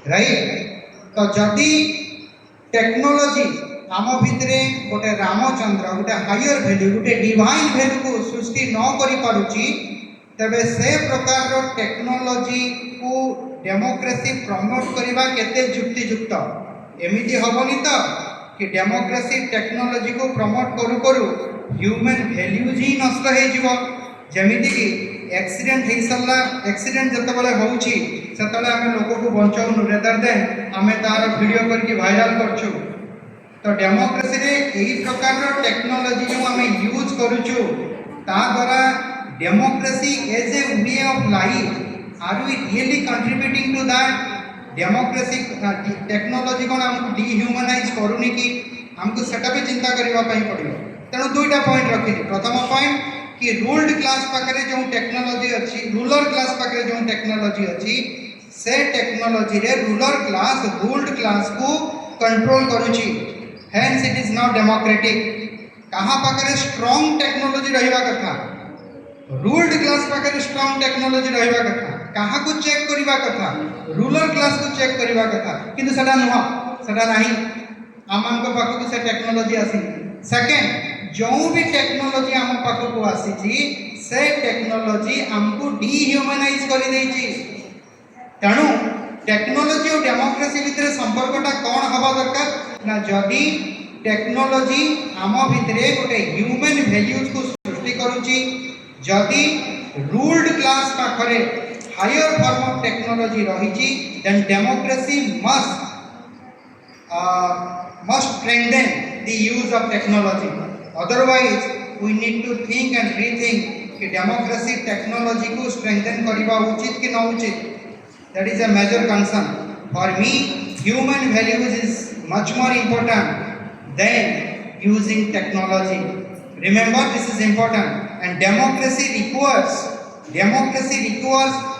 Right. तो जदि technology आम भितर गोटे रामचंद्र गोटे हायर भैल्यू गोटे डिवाइन भैल्यू को सृष्टि न करि पारुची तबे से प्रकार टेक्नोलोजी को डेमोक्रेसी प्रमोट करबा केते युक्तियुक्त एमिति हबनी तो कि डेमोक्रेसी टेक्नोलोजी को प्रमोट करू करू ह्यूमन वैल्यूज ही नष्ट हो जीवो। जेमिति कि एक्सीडेंट हो सरला एक्सीडेंट जतबले होउची सेतबले आमे लोक को बचाउनु रेदर देन आमे तार वीडियो करके वायरल करछु। तो डेमोक्रेसी रे एही प्रकार टेक्नोलोजी जो आमे यूज करूछु ता द्वारा democracy as a way of life are we really contributing to that democracy technology कोन हमको डिह्यूमनाइज करूनी कि हमको सेटा भी चिंता करबा पई पड़ियो। तेणु दुईटा पॉइंट रखिली। प्रथम पॉइंट कि रूल्ड क्लास पाखरे जो टेक्नोलोजी अच्छी रूलर क्लास पाखरे जो टेक्नोलोजी अच्छी से टेक्नोलोजी रे रूलर क्लास रूल्ड क्लास को कंट्रोल करूची। Hence it is not democratic. कहाँ पाखरे स्ट्रांग टेक्नोलोजी रहिबा कथा रूल्ड क्लास पाखरे स्ट्रांग टेक्नोलोजी रहिबा कथा कहाँ को चेक करिबा कथा रूलर क्लास को चेक करिबा कथा किंतु सेटा नुह सेटा नाही आमान को पाखु से टेक्नोलोजी आसी। सेकंड जो भी टेक्नोलोजी आम पाखु आसी से टेक्नोलोजी हमको डिह्यूमनाइज कर देछि। तेणु टेक्नोलोजी और डेमोक्रेसी भितर संपर्कटा कौन हवा दरकार ना जदि टेक्नोलोजी आम भितर गोटे ह्यूमन वैल्यूज को सृष्टि करूची जदि रूल्ड क्लास पाखरे हायर फॉर्म ऑफ टेक्नोलॉजी रही then democracy must strengthen the use of technology. Otherwise we need to think and rethink कि डेमोक्रेसी टेक्नोलॉजी को स्ट्रेंथन करबा उचित कि न उचित। That is a major concern for me. Human values is much more important than using technology. Remember this is important and democracy requires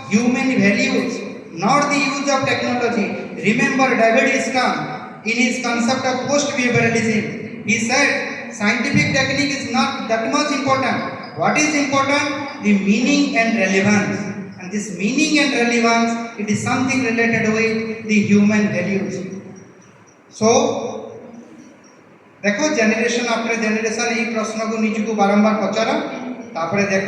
human values, not the use of technology. Remember David Iscom in his concept of post-behavioralism, he said scientific technique is not that much important. What is important? The meaning and relevance. And this meaning and relevance, it is something related with the human values. So, देखो generation after generation यही प्रश्न को निज को बारंबार पचार तापर देखो